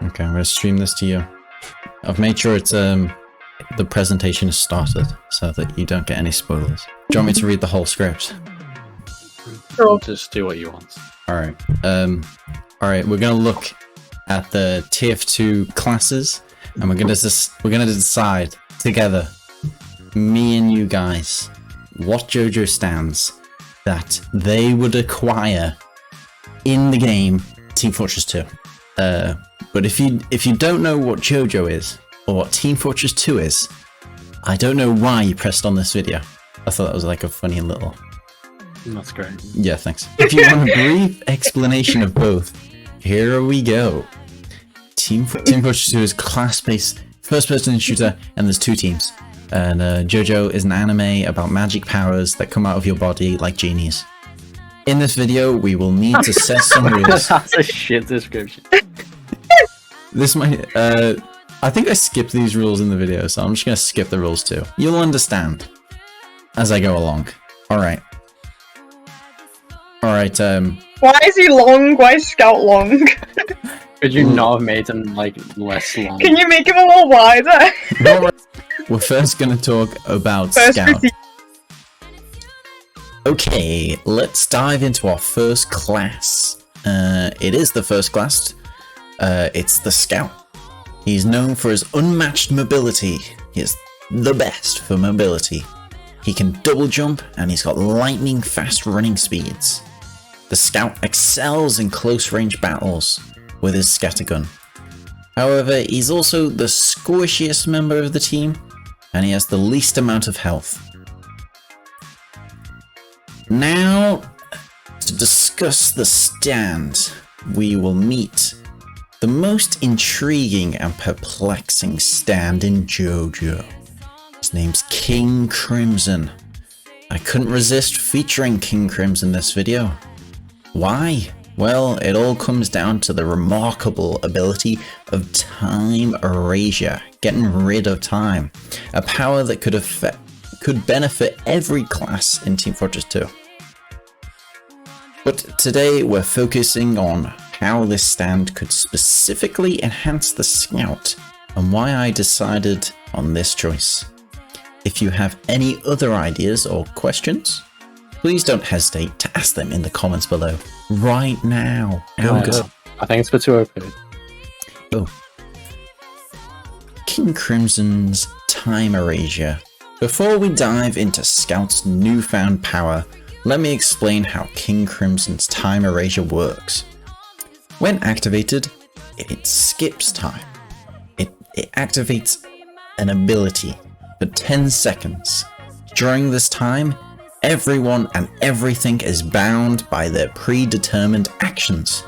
Okay, I'm gonna stream this to you. I've made sure it's the presentation is started so that you don't get any spoilers. Do you want me to read the whole script? Sure. Just do what you want. Alright. Alright, we're gonna look at the TF2 classes and we're gonna decide together, me and you guys, what JoJo stands that they would acquire in the game Team Fortress 2. But if you don't know what JoJo is, or what Team Fortress 2 is, I don't know why you pressed on this video. I thought that was like a funny little... That's great. Yeah, thanks. If you want a brief explanation of both, here we go. Team Fortress 2 is class-based first-person shooter, and there's 2 teams. And JoJo is an anime about magic powers that come out of your body like genies. In this video, we will need to set some rules. That's a shit description. This might, I think I skipped these rules in the video, so I'm just gonna skip the rules too. You'll understand as I go along. Alright. Alright, Why is he long? Why is Scout long? Could you not have made him, like, less long? Can you make him a little wider? We're first gonna talk about Scout. Okay, let's dive into our first class. It is the first class. It's the Scout. He's known for his unmatched mobility. He is the best for mobility. He can double jump and he's got lightning fast running speeds. The Scout excels in close range battles with his scattergun. However, he's also the squishiest member of the team and he has the least amount of health. Now, to discuss the stand, we will meet the most intriguing and perplexing stand in JoJo. His name's King Crimson. I couldn't resist featuring King Crimson in this video. Why? Well, it all comes down to the remarkable ability of time erasure, getting rid of time, a power that could benefit every class in Team Fortress 2. But today we're focusing on how this stand could specifically enhance the Scout and why I decided on this choice. If you have any other ideas or questions, please don't hesitate to ask them in the comments below right now. I think it's for 2 OP. Oh. King Crimson's time erasure. Before we dive into Scout's newfound power, let me explain how King Crimson's time erasure works. When activated, it skips time. It activates an ability for 10 seconds. During this time, everyone and everything is bound by their predetermined actions.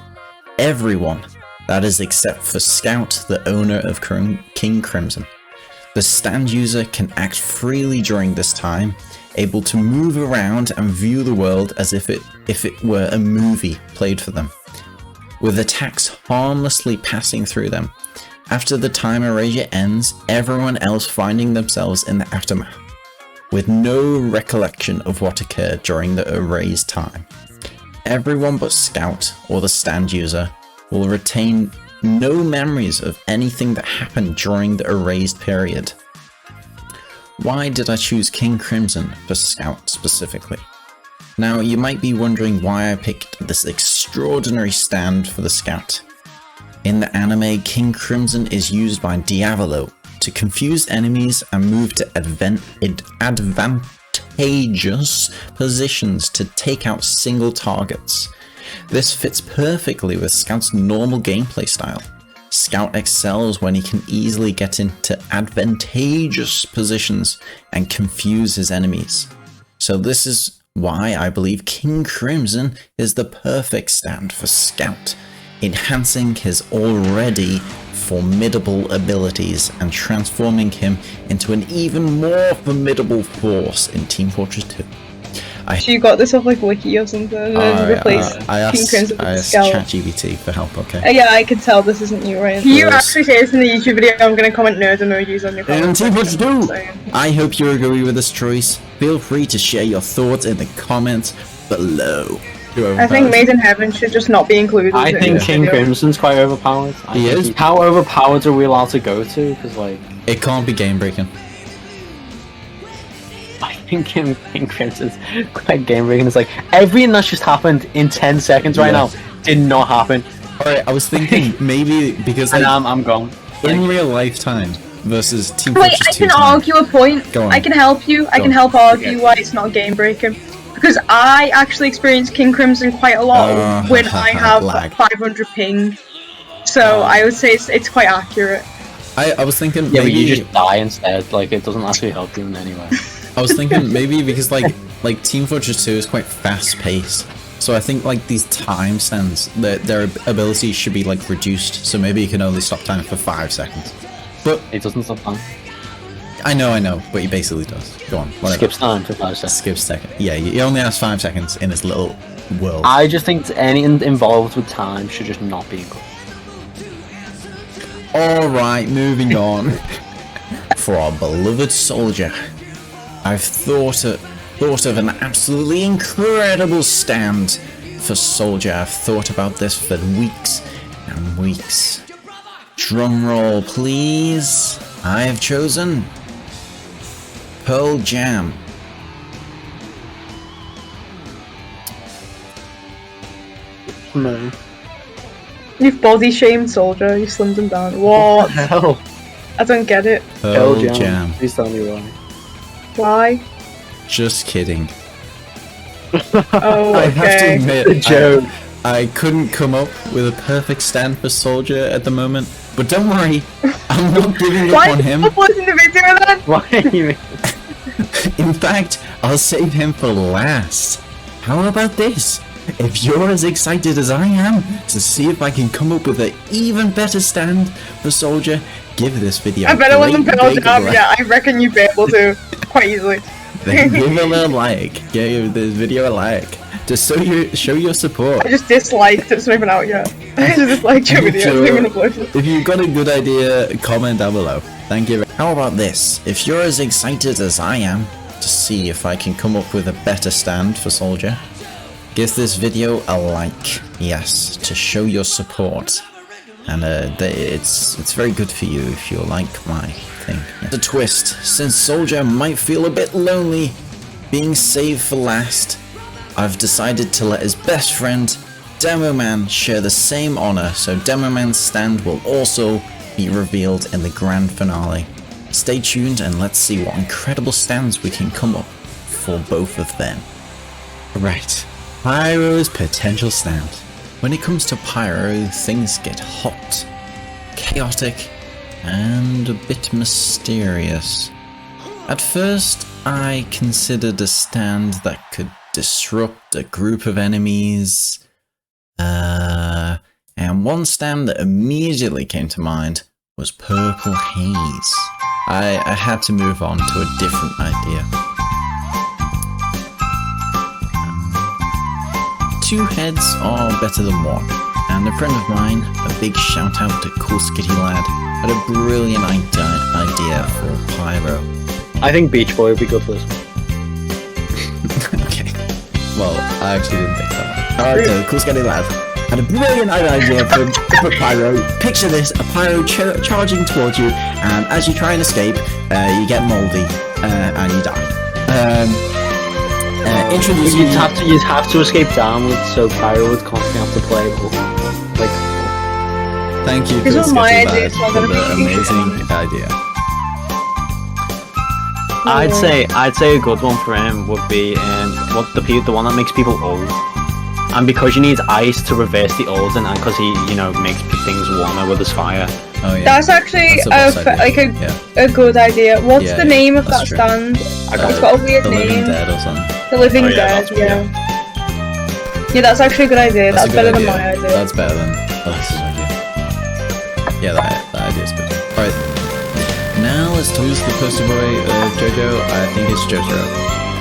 Everyone, that is except for Scout, the owner of King Crimson. The stand user can act freely during this time, able to move around and view the world as if it were a movie played for them, with attacks harmlessly passing through them. After the time erasure ends, everyone else finding themselves in the aftermath, with no recollection of what occurred during the erased time. Everyone but Scout, or the stand user, will retain no memories of anything that happened during the erased period. Why did I choose King Crimson for Scout specifically? Now, you might be wondering why I picked this extraordinary stand for the Scout. In the anime, King Crimson is used by Diavolo to confuse enemies and move to advantageous positions to take out single targets. This fits perfectly with Scout's normal gameplay style. Scout excels when he can easily get into advantageous positions and confuse his enemies. So this is why I believe King Crimson is the perfect stand for Scout, enhancing his already formidable abilities and transforming him into an even more formidable force in Team Fortress 2. You got this off like Wiki or something, and replace King Crimson with Scout. ChatGPT for help, okay? Yeah, I can tell this isn't you, right? If you actually say this in the YouTube video, I'm going to comment nerd emojis on your comments. And Team Fortress 2! I hope you agree with this choice. Feel free to share your thoughts in the comments below. I think Made in Heaven should just not be included. I in think this King video. Crimson's quite overpowered. He is? How overpowered are we allowed to go to? Because like, It can't be game breaking. I think King Crimson's quite game breaking. It's like everything that's just happened in 10 seconds right now did not happen. Alright, I was thinking maybe because And like, I'm gone. in real life time versus Team Wait, Fortress I 2 can time. argue a point. Go on. I can help you. I Go can on. help argue why it's not game breaking. Because I actually experience King Crimson quite a lot when I have lag. 500 ping. So I would say it's quite accurate. I was thinking Yeah, maybe but you just die instead. Like it doesn't actually help you in any way. I was thinking maybe because like Team Fortress 2 is quite fast paced. So I think like these time stands, their abilities should be like reduced. So maybe you can only stop time for 5 seconds. But It doesn't stop time. I know, but he basically does. Go on, whatever. Skips time for 5 seconds. Skips second. Yeah, he only has 5 seconds in his little world. I just think anything involved with time should just not be included. Alright, moving on. For our beloved soldier, I've thought of an absolutely incredible stand for soldier. I've thought about this for weeks and weeks. Drum roll, please. I have chosen Pearl Jam. No. You've body shamed Soldier. You slimmed him down. What? Hell. I don't get it. Pearl Jam. Please tell me why. Why? Just kidding. Oh, I have to okay. admit, Joke. I couldn't come up with a perfect stand for soldier at the moment. But don't worry, I'm not giving up Why on did him. you upload the video then? Why you mean? In fact, I'll save him for last. How about this? If you're as excited as I am to see if I can come up with an even better stand for soldier, give this video I bet it wasn't great Pearl big Jam. like. Yeah, I reckon you'd be able to quite easily. Then give it a like. Give this video a like. Just show your support. I just disliked it. It's not even out yet. I just disliked your video. It's not even uploaded. If you've got a good idea, comment down below. Thank you. How about this? If you're as excited as I am to see if I can come up with a better stand for soldier, give this video a like. Yes, to show your support. And it's very good for you if you like my thing. The twist, since soldier might feel a bit lonely being saved for last, I've decided to let his best friend, Demo Man, share the same honor, so Demo Man's stand will also be revealed in the grand finale. Stay tuned and let's see what incredible stands we can come up for both of them. Right, Pyro's potential stand. When it comes to Pyro, things get hot, chaotic, and a bit mysterious. At first, I considered a stand that could disrupt a group of enemies, and one stand that immediately came to mind was Purple Haze. I had to move on to a different idea. Two heads are better than one, and a friend of mine, a big shout out to Cool Skitty Lad, had a brilliant idea for Pyro. I think Beach Boy would be good for this. Okay. Well, I actually didn't think that. Alright, Cool Skitty Lad had a brilliant idea for Pyro. Picture this, a Pyro charging towards you, and as you try and escape, you get moldy, and you die. Introducing You'd have to escape downwards, so Pyro would constantly have to play up. Like, Thank you, These Cool are my Skitty ideas, Lad, so I'm for gonna the be amazing idea. I'd say a good one for him would be the one that makes people old. And because you need ice to reverse the old, and because he makes things warmer with his fire. Oh yeah. That's actually That's a boss idea. a good idea. What's Yeah, the name of that's that true. stand? got It's it. got a weird The Living name. Dead or something. The Living Oh, yeah, Dead, that's- yeah. Yeah, that's actually a good idea. That's a better good than my idea. That's better than Alex's idea. Yeah, that idea's good. Alright. Now let's choose the poster boy of JoJo. I think it's JoJo.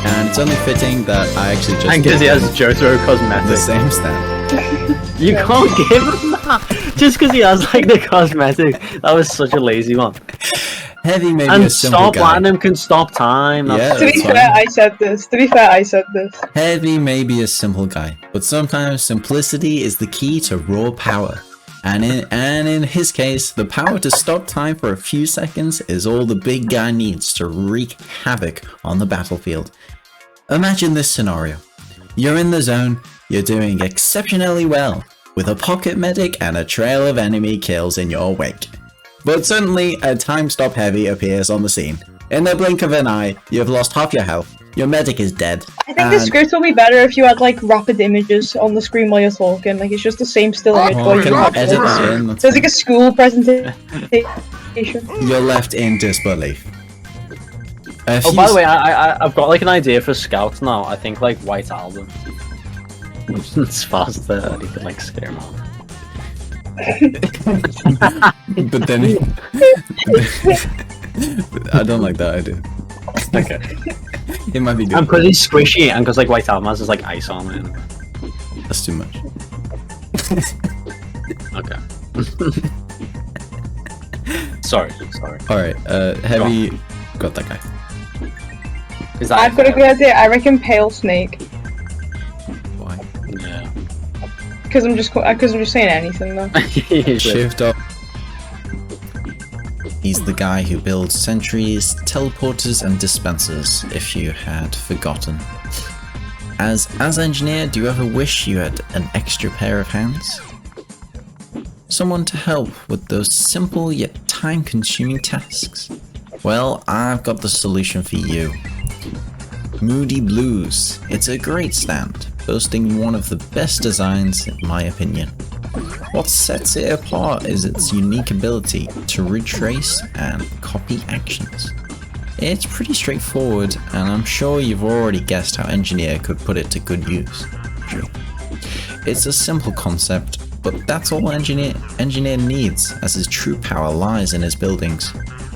And it's only fitting that I actually just And because he has JoJo the cosmetics. same stand. You can't give him that! Just because he has like the cosmetics. That was such a lazy one. Heavy may be And a simple stop guy. letting him can stop time. Yeah. To be That's fair, fine. I said this. To be fair, I said this. Heavy may be a simple guy, but sometimes simplicity is the key to raw power. And in his case, the power to stop time for a few seconds is all the big guy needs to wreak havoc on the battlefield. Imagine this scenario. You're in the zone, you're doing exceptionally well, with a pocket medic and a trail of enemy kills in your wake. But suddenly, a time stop heavy appears on the scene. In the blink of an eye, you've lost half your health, your medic is dead. I think the script will be better if you had like rapid images on the screen while you're talking. Like it's just the same still image. Oh, while I can you're talking. edit that in, that's There's like a school presentation. You're left in disbelief. Oh, by the way, I've got like an idea for scouts now. I think like White Album. It's faster. You could like scare him off. But then I don't like that idea. Okay. It might be good. And because he's squishy, and because like White Album has like ice on it. That's too much. Okay. Sorry. Alright, Heavy got that guy. Is that I've got a good idea. I reckon Pale Snake. Why? Yeah. Because I'm just saying anything though. Shift up. He's the guy who builds sentries, teleporters, and dispensers, if you had forgotten. As engineer, do you ever wish you had an extra pair of hands? Someone to help with those simple yet time-consuming tasks? Well, I've got the solution for you. Moody Blues. It's a great stand, boasting one of the best designs in my opinion. What sets it apart is its unique ability to retrace and copy actions. It's pretty straightforward, and I'm sure you've already guessed how Engineer could put it to good use. True. It's a simple concept, but that's all Engineer needs, as his true power lies in his buildings.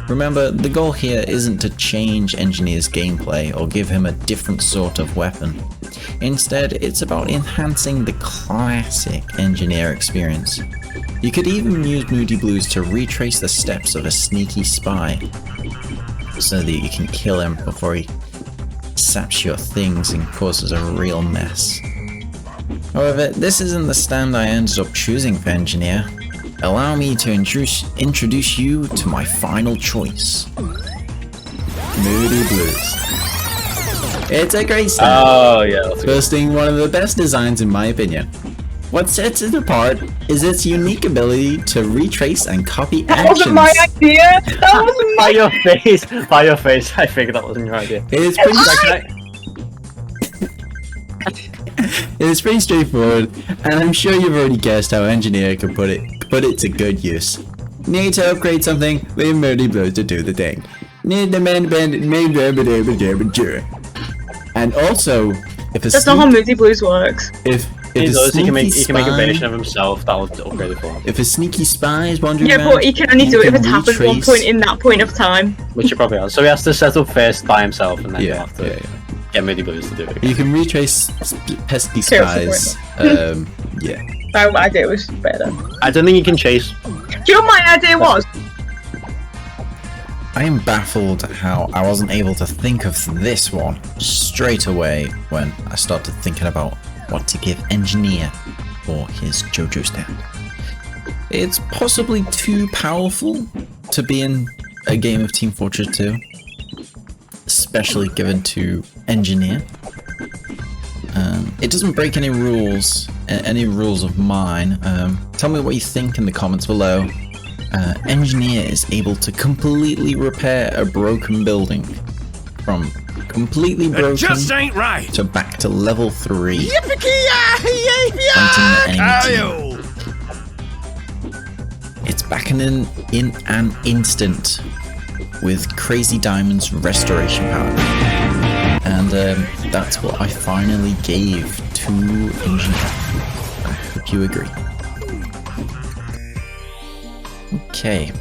Remember, the goal here isn't to change Engineer's gameplay or give him a different sort of weapon. Instead, it's about enhancing the classic Engineer experience. You could even use Moody Blues to retrace the steps of a sneaky spy, so that you can kill him before he saps your things and causes a real mess. However, this isn't the stand I ended up choosing for Engineer. Allow me to introduce you to my final choice. Moody Blues. It's a great stand, Oh yeah. That's good. boasting one of the best designs in my opinion. What sets it apart is its unique ability to retrace and copy That actions. wasn't my idea. That wasn't By my. your face. I figured that wasn't your idea. It's pretty straightforward, and I'm sure you've already guessed how Engineer could put it to good use. Need to upgrade something? Leave Moody Blues to do the thing. Need the man. And also, if a That's not how Moody Blues works. if He a does. He can make spy- a version of himself that'll upgrade it for him. If a sneaky spy is wandering Yeah, around, but he can only do it if can it's happened at one retrace- point in that point of time. Which he probably has. So he has to set up first by himself, and then he'll Yeah, have to yeah. get Moody Blues to do it. You can retrace pesky Seriously, spies. Yeah. My idea was better. I don't think you can chase. Do you know what my idea was? I am baffled how I wasn't able to think of this one straight away when I started thinking about what to give Engineer for his JoJo stand. It's possibly too powerful to be in a game of Team Fortress 2, especially given to Engineer. It doesn't break any rules of mine. Tell me what you think in the comments below. Engineer is able to completely repair a broken building from completely broken Just ain't right. to back to level 3. It's back in an instant with Crazy Diamond's restoration power. And that's what I finally gave to Engineer. I hope you agree. Okay.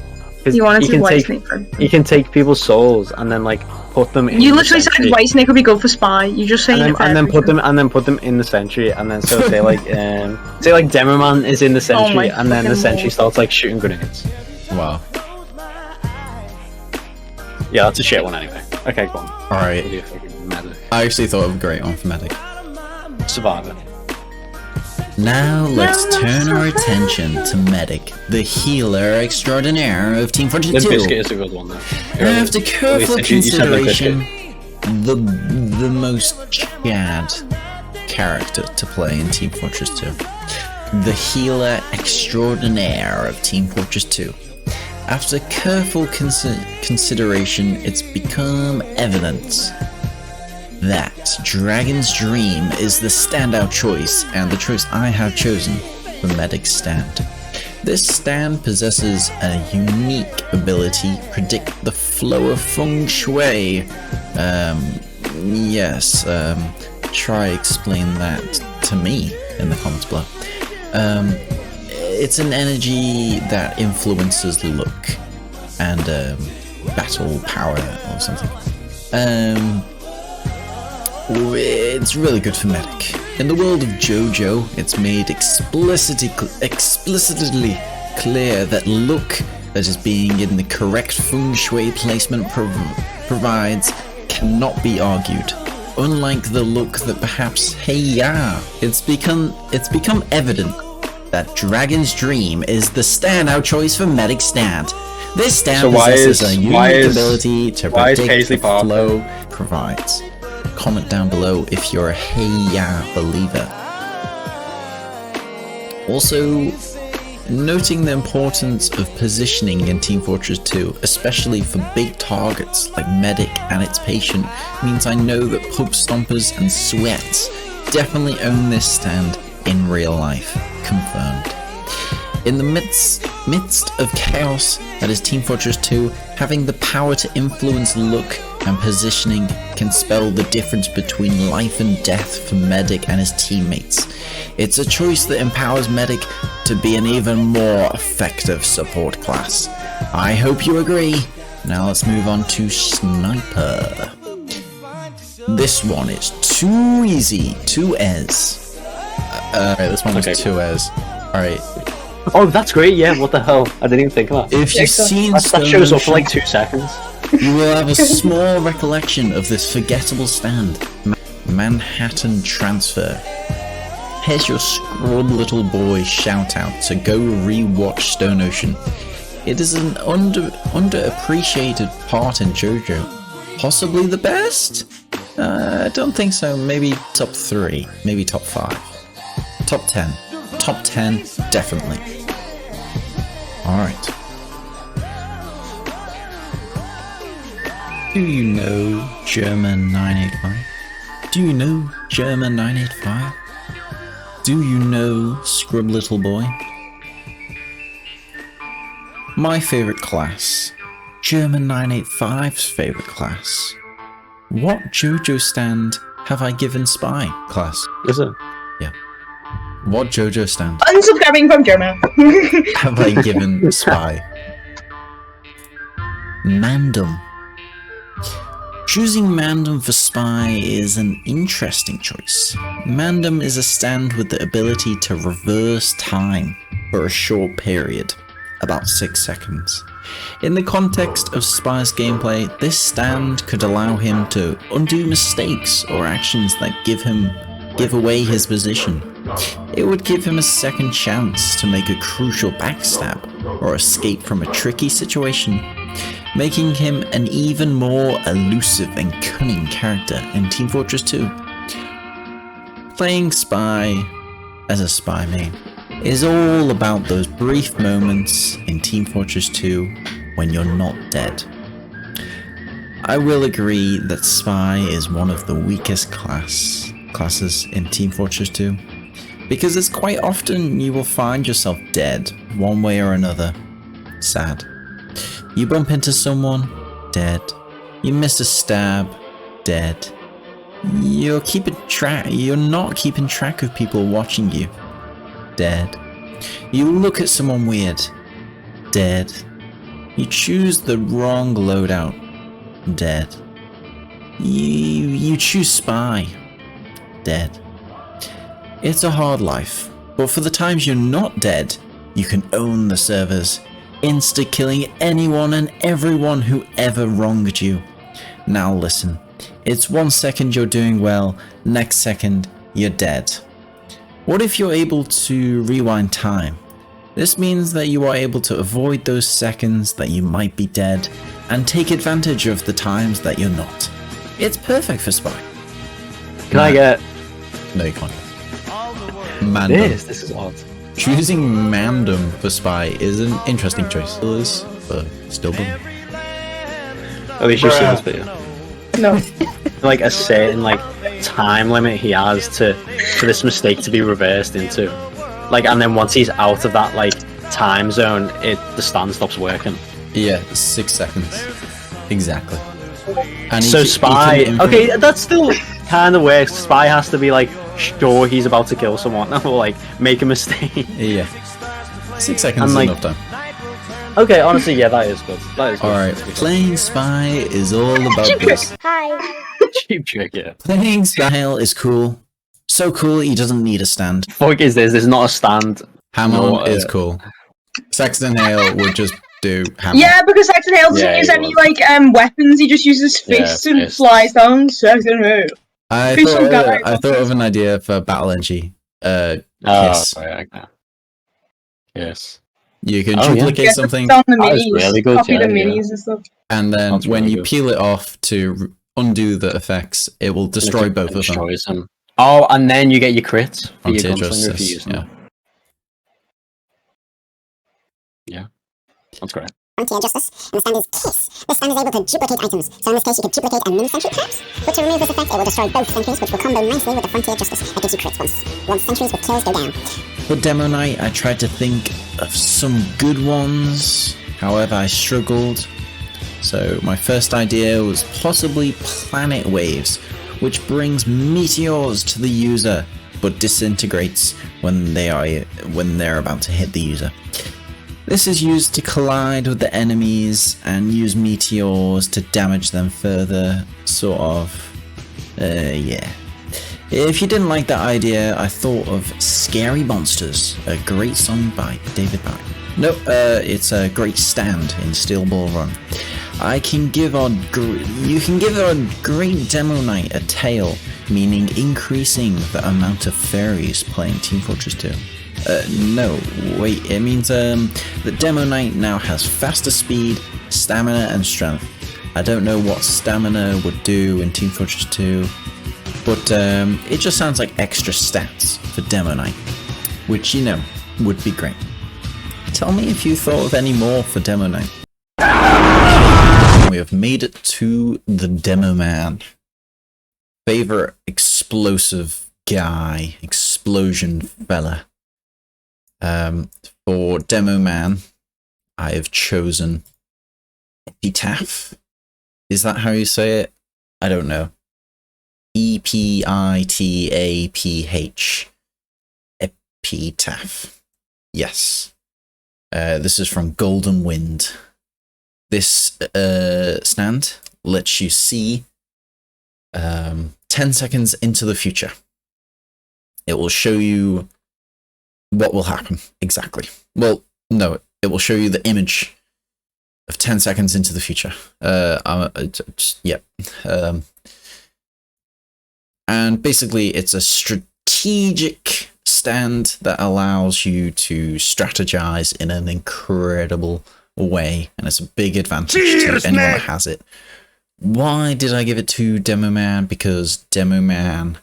You wanted to can White take Snake. you can take people's souls and then like put them in You the literally said sentry. White Snake would be good for spy. You just saying it for and then put everything. them in the sentry, and then so say like Demoman is in the sentry, my and then the fucking sentry lord. starts like shooting grenades. Wow. Yeah, that's a shit one anyway. Okay, go on. Alright. What do you think? Medic. I actually thought of a great one for medic. Survivor. Now let's turn our attention to Medic, the healer extraordinaire of Team Fortress Limp 2. Bizkit is a good one though. After careful You said Limp consideration, Bizkit. the most Chad character to play in Team Fortress 2. The healer extraordinaire of Team Fortress 2. After careful consideration, it's become evident that Dragon's Dream is the standout choice, and the choice I have chosen for Medic's stand. This stand possesses a unique ability to predict the flow of feng shui. Try explain that to me in the comments below. It's an energy that influences look and battle power or something. It's really good for medic. In the world of JoJo, it's made explicitly clear that look that is being in the correct feng shui placement provides cannot be argued. Unlike the look that perhaps it's become evident that Dragon's Dream is the standout choice for medic stand. This stand possesses a unique ability to predict the flow provides. Comment down below if you're a believer. Also, noting the importance of positioning in Team Fortress 2, especially for big targets like Medic and its patient, means I know that pub stompers and sweats definitely own this stand in real life. Confirmed. In the midst of chaos that is Team Fortress 2, having the power to influence look and positioning can spell the difference between life and death for Medic and his teammates. It's a choice that empowers Medic to be an even more effective support class. I hope you agree. Now let's move on to Sniper. This one is too easy, too ez. This one is too ez. Alright. Oh, that's great, yeah, what the hell? I didn't even think of that. If you've seen that shows up for like 2 seconds. You will have a small recollection of this forgettable stand. Manhattan Transfer. Here's your scrub little boy shout out to go rewatch Stone Ocean. It is an underappreciated part in JoJo. Possibly the best? I don't think so. Maybe top 3. Maybe top 5. Top 10. Top 10, definitely. Alright. Do you know German 985? Do you know German 985? Do you know Scrub Little Boy? My favourite class. German 985's favourite class. What JoJo stand have I given Spy class? Is it? Yeah. What JoJo stand Unsubscribing from German. have I given Spy? Mandem. Choosing Mandem for Spy is an interesting choice. Mandem is a stand with the ability to reverse time for a short period, about 6 seconds. In the context of Spy's gameplay, this stand could allow him to undo mistakes or actions that give away his position. It would give him a second chance to make a crucial backstab or escape from a tricky situation, making him an even more elusive and cunning character in Team Fortress 2. Playing Spy as a Spy main is all about those brief moments in Team Fortress 2 when you're not dead. I will agree that Spy is one of the weakest classes in Team Fortress 2, because it's quite often you will find yourself dead, one way or another. Sad. You bump into someone, dead. You miss a stab, dead. You're not keeping track of people watching you, dead. You look at someone weird, dead. You choose the wrong loadout, dead. You choose Spy, dead. It's a hard life, but for the times you're not dead, you can own the servers. insta-killing anyone and everyone who ever wronged you. Now listen, it's 1 second you're doing well, next second you're dead. What if you're able to rewind time? This means that you are able to avoid those seconds that you might be dead and take advantage of the times that you're not. It's perfect for Spy. Can I get... No, you can't. Mandem. This is odd. Choosing Mandem for Spy is an interesting choice. Still is, but still boom. At least you've seen this video. No. Like a certain like time limit he has for this mistake to be reversed into. Like, and then once he's out of that like time zone, the stand stops working. Yeah, 6 seconds. Exactly. And so Spy, okay, that still kind of works. Spy has to be like sure he's about to kill someone or like make a mistake. Yeah. 6 seconds is like, enough time. Okay, honestly, yeah, that is good. That is good. Alright, playing Spy is all about this. Hi. Cheap trick, yeah. Playing Style is cool. So cool he doesn't need a stand. Fuck is this? There's not a stand. Hammer is cool. Saxon Hale would just do hammer. Yeah, because Saxon Hale doesn't use any like weapons. He just uses fists and flies down. Saxon Hale. I thought of an idea for Battle NG. Kiss. Okay. Yes. You can duplicate something. Down the minis, really good, copy the minis and stuff. And then when you peel it off to undo the effects, it will destroy both of them. Oh, and then you get your crits for your Gunslinger if you use them. Yeah. That's great. Frontier Justice, and the stand is Kiss. This stand is able to duplicate items, so in this case you could duplicate a mini-sentry perhaps, but to remove this effect it will destroy both sentries, which will combo nicely with the Frontier Justice that gives you crits once sentries with kills go down. For Demo Night, I tried to think of some good ones, however I struggled. So my first idea was possibly Planet Waves, which brings meteors to the user, but disintegrates when they're about to hit the user. This is used to collide with the enemies and use meteors to damage them further, sort of. Yeah. If you didn't like that idea, I thought of Scary Monsters, a great song by David Bowie. No, it's a great stand in Steel Ball Run. You can give our great Demo Night a tail, meaning increasing the amount of fairies playing Team Fortress 2. No, wait, it means the Demo Night now has faster speed, stamina, and strength. I don't know what stamina would do in Team Fortress 2, but it just sounds like extra stats for Demo Night, which, you know, would be great. Tell me if you thought of any more for Demo Night. We have made it to the Demo Man. Favorite explosive guy, explosion fella. For Demo Man, I have chosen Epitaph. Is that how you say it? I don't know. Epitaph. Epitaph. Yes. This is from Golden Wind. This stand lets you see 10 seconds into the future. It will show you what will happen exactly. Well, no, it will show you the image of 10 seconds into the future. And basically it's a strategic stand that allows you to strategize in an incredible way, and it's a big advantage to anyone that has it. Why did I give it to Demo Man? Because Demo Man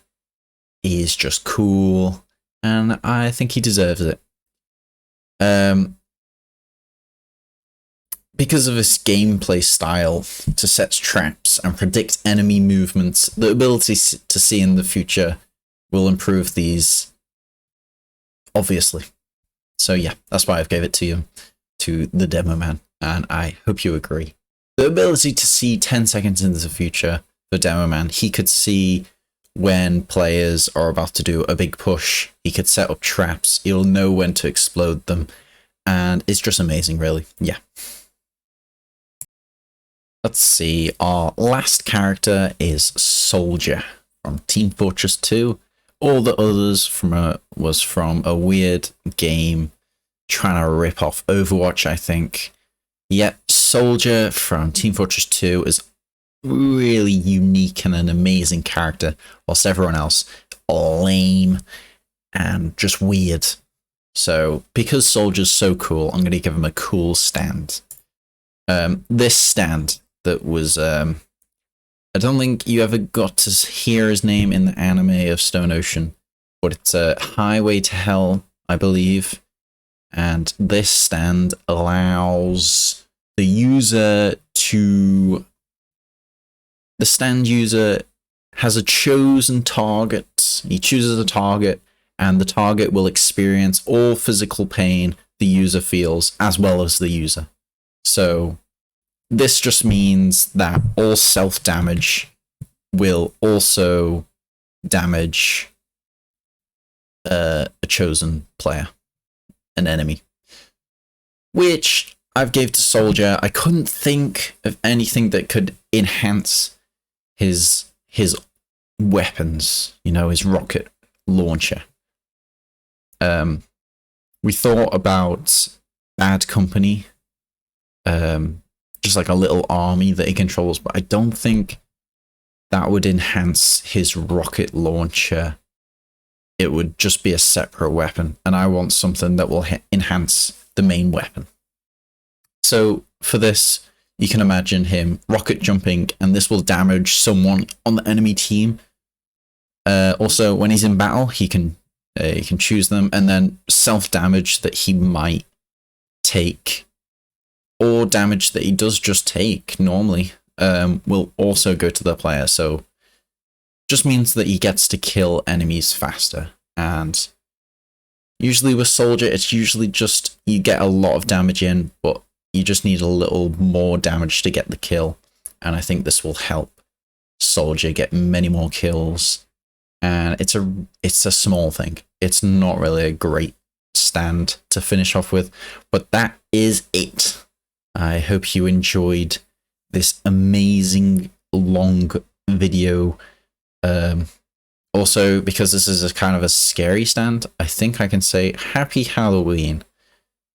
is just cool, and I think he deserves it. Because of his gameplay style to set traps and predict enemy movements, the ability to see in the future will improve these, obviously. So yeah, that's why I've gave it to you, to the Demo Man, and I hope you agree. The ability to see 10 seconds into the future for Demo Man, he could see when players are about to do a big push, he could set up traps, he'll know when to explode them, and it's just amazing, really. Yeah. Let's see, our last character is Soldier from Team Fortress 2. All the others was from a weird game trying to rip off Overwatch, I think. Yet Soldier from Team Fortress 2 is really unique and an amazing character, whilst everyone else lame and just weird. So because Soldier's so cool, I'm going to give him a cool stand. This stand that was, I don't think you ever got to hear his name in the anime of Stone Ocean, but it's a Highway to Hell, I believe. And this stand allows the user to... The stand user has a chosen target. He chooses a target, and the target will experience all physical pain the user feels, as well as the user. So this just means that all self-damage will also damage a chosen player, an enemy. Which I've gave to Soldier. I couldn't think of anything that could enhance his weapons, you know, his rocket launcher. We thought about Bad Company, just like a little army that he controls, but I don't think that would enhance his rocket launcher. It would just be a separate weapon, and I want something that will enhance the main weapon. So for this, you can imagine him rocket jumping, and this will damage someone on the enemy team. Also, when he's in battle, he can choose them, and then self-damage that he might take, or damage that he does just take normally, will also go to the player. So just means that he gets to kill enemies faster. And usually with Soldier, it's usually just you get a lot of damage in, but you just need a little more damage to get the kill. And I think this will help Soldier get many more kills. And it's a small thing. It's not really a great stand to finish off with, but that is it. I hope you enjoyed this amazing long video. Also, because this is a kind of a scary stand, I think I can say Happy Halloween.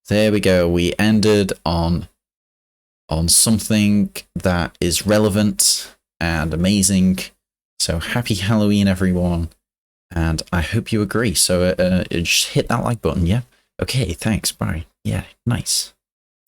There we go. We ended on something that is relevant and amazing. So happy Halloween, everyone. And I hope you agree. So just hit that like button, yeah? Okay, thanks, bye. Yeah, nice.